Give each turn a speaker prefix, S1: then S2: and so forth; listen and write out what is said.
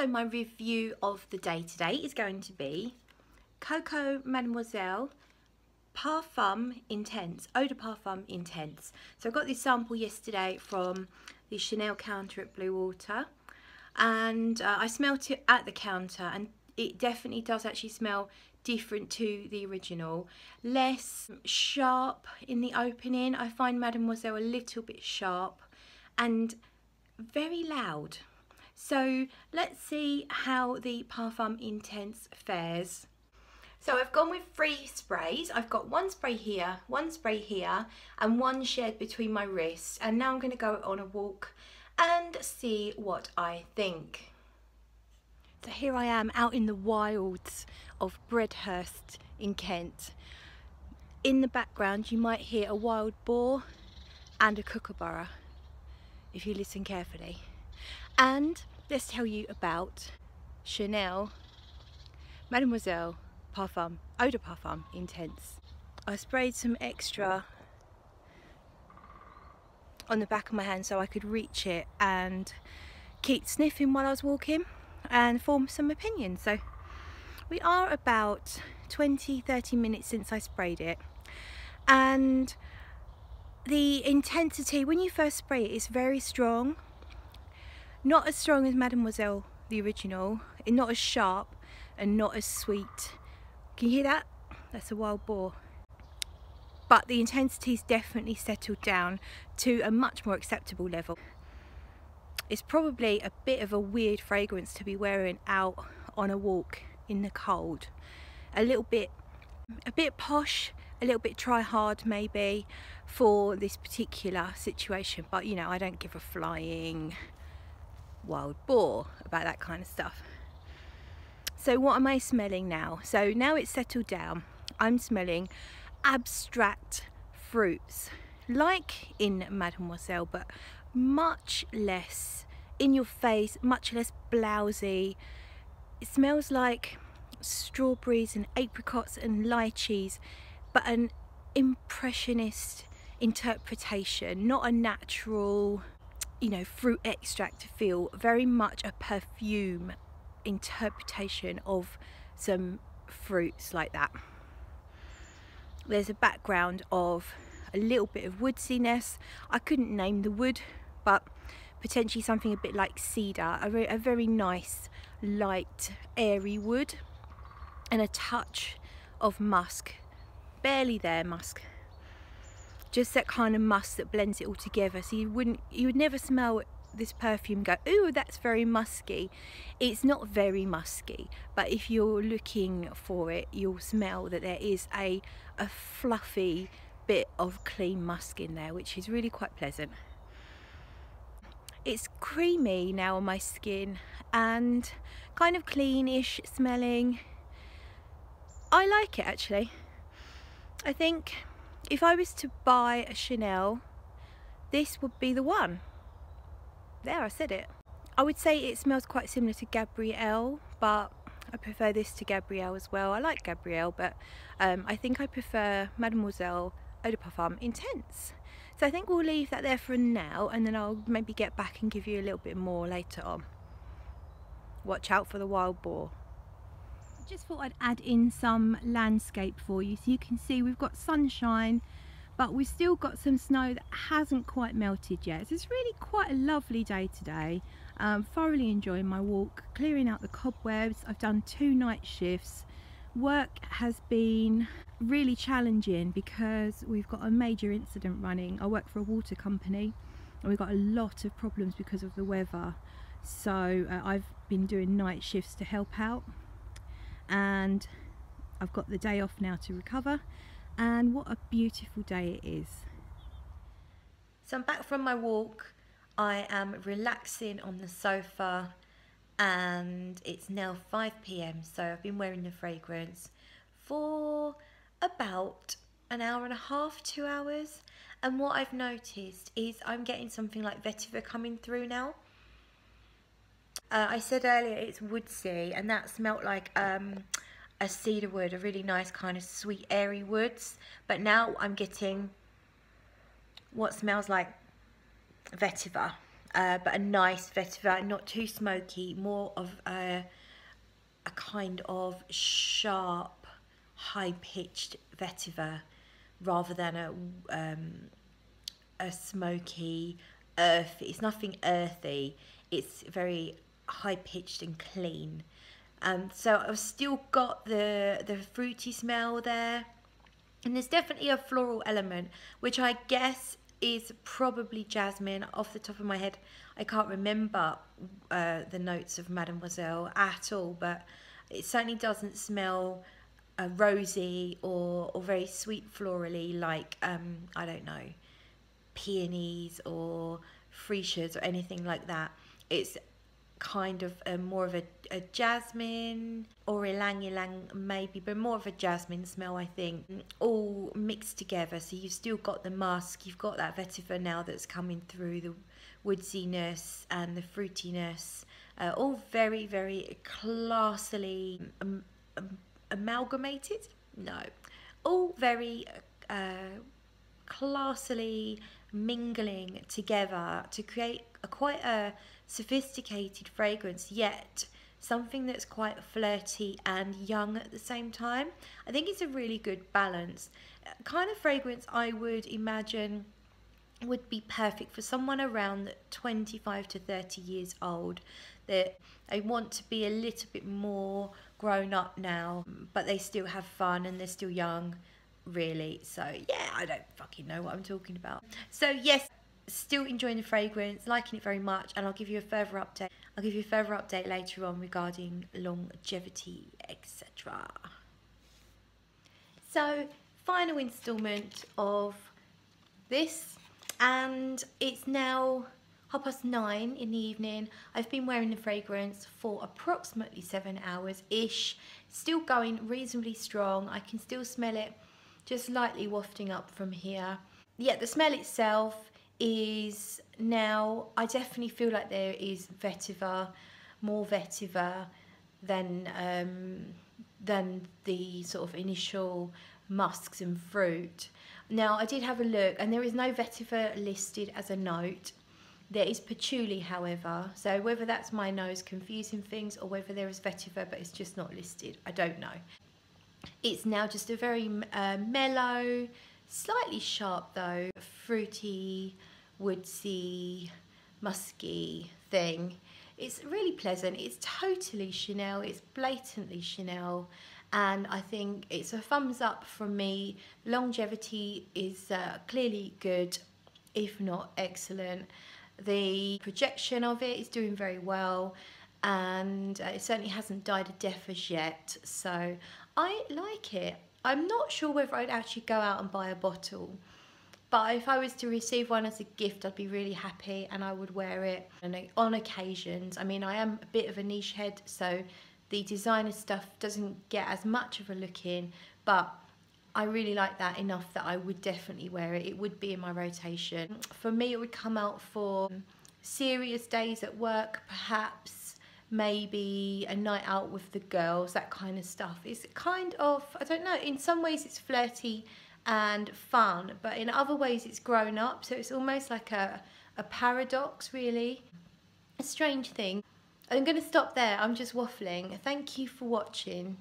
S1: So my review of the day today is going to be Coco Mademoiselle Parfum Intense, Eau de Parfum Intense. So I got this sample yesterday from the Chanel counter at Blue Water, and I smelt it at the counter, and it definitely does actually smell different to the original. Less sharp in the opening. I find Mademoiselle a little bit sharp and very loud. So let's see how the Parfum Intense fares. So I've gone with 3 sprays. I've got 1 spray here, 1 spray here, and 1 shared between my wrists. And now I'm going to go on a walk and see what I think. So here I am out in the wilds of Bredhurst in Kent. In the background you might hear a wild boar and a kookaburra if you listen carefully. And let's tell you about Chanel Mademoiselle Parfum, Eau de Parfum Intense. I sprayed some extra on the back of my hand so I could reach it and keep sniffing while I was walking and form some opinions. So we are about 20-30 minutes since I sprayed it, and the intensity when you first spray it is very strong. Not as strong as Mademoiselle the original, and not as sharp and not as sweet. Can you hear that? That's a wild boar. But the intensity's definitely settled down to a much more acceptable level. It's probably a bit of a weird fragrance to be wearing out on a walk in the cold. A bit posh, a little bit try hard maybe for this particular situation, but you know, I don't give a flying wild boar about that kind of stuff. So what am I smelling now? So now it's settled down, I'm smelling abstract fruits, like in Mademoiselle, but much less in your face, much less blousy. It smells like strawberries and apricots and lychees, but an impressionist interpretation, not a natural, you know, fruit extract feel. Very much a perfume interpretation of some fruits like that. There's a background of a little bit of woodsiness. I couldn't name the wood, but potentially something a bit like cedar, a very nice light airy wood, and a touch of musk, barely there musk, just that kind of musk that blends it all together. So you would never smell this perfume and go, ooh, that's very musky. It's not very musky, but if you're looking for it, you'll smell that there is a fluffy bit of clean musk in there, which is really quite pleasant. It's creamy now on my skin and kind of cleanish smelling. I like it actually. I think if I was to buy a Chanel, this would be the one. There, I said it. I would say it smells quite similar to Gabrielle, but I prefer this to Gabrielle as well. I like Gabrielle, but I think I prefer Mademoiselle Eau de Parfum Intense. So I think we'll leave that there for now, and then I'll maybe get back and give you a little bit more later on. Watch out for the wild boar. Just thought I'd add in some landscape for you, so you can see we've got sunshine, but we've still got some snow that hasn't quite melted yet. So it's really quite a lovely day today. Thoroughly enjoying my walk, clearing out the cobwebs. I've done 2 night shifts. Work has been really challenging because we've got a major incident running. I work for a water company and we've got a lot of problems because of the weather. So I've been doing night shifts to help out, and I've got the day off now to recover. And what a beautiful day it is. So I'm back from my walk. I am relaxing on the sofa, and it's now 5 PM, so I've been wearing the fragrance for about an hour and a half, 2 hours, and what I've noticed is I'm getting something like vetiver coming through now. I said earlier it's woodsy, and that smelt like a cedar wood, a really nice kind of sweet airy woods, but now I'm getting what smells like vetiver, but a nice vetiver, not too smoky, more of a kind of sharp, high-pitched vetiver rather than a smoky, earthy. It's nothing earthy. It's very high-pitched and clean. So I've still got the fruity smell there, and there's definitely a floral element, which I guess is probably jasmine. Off the top of my head, I can't remember the notes of Mademoiselle at all, but it certainly doesn't smell rosy or very sweet florally like, I don't know, peonies or freesias or anything like that. It's kind of more of a jasmine or ylang ylang maybe, but more of a jasmine smell, I think, all mixed together. So you've still got the musk, you've got that vetiver now that's coming through, the woodsiness and the fruitiness, all very, very classily amalgamated. No, all very classily mingling together to create quite a sophisticated fragrance, yet something that's quite flirty and young at the same time. I think it's a really good balance. Kind of fragrance I would imagine would be perfect for someone around 25 to 30 years old, that they want to be a little bit more grown up now, but they still have fun and they're still young, really. So yeah, I don't fucking know what I'm talking about. So yes, still enjoying the fragrance, liking it very much, and I'll give you a further update. I'll give you a further update later on regarding longevity, etc. So final installment of this, and it's now 9:30 in the evening. I've been wearing the fragrance for approximately 7 hours ish, still going reasonably strong. I can still smell it just lightly wafting up from here. Yeah, the smell itself is now, I definitely feel like there is vetiver, more vetiver than the sort of initial musks and fruit. Now I did have a look and there is no vetiver listed as a note. There is patchouli, however, so whether that's my nose confusing things or whether there is vetiver but it's just not listed, I don't know. It's now just a very mellow, slightly sharp though, fruity, woodsy, musky thing. It's really pleasant. It's totally Chanel. It's blatantly Chanel, and I think it's a thumbs up from me. Longevity is clearly good, if not excellent. The projection of it is doing very well, and it certainly hasn't died a death as yet, so I like it. I'm not sure whether I'd actually go out and buy a bottle, but if I was to receive one as a gift, I'd be really happy and I would wear it on occasions. I mean, I am a bit of a niche head, so the designer stuff doesn't get as much of a look in, but I really like that enough that I would definitely wear it. It would be in my rotation. For me, it would come out for serious days at work, perhaps, maybe a night out with the girls, that kind of stuff. It's kind of, I don't know, in some ways it's flirty and fun, but in other ways it's grown up, so it's almost like a paradox, really. A strange thing. I'm going to stop there. I'm just waffling. Thank you for watching.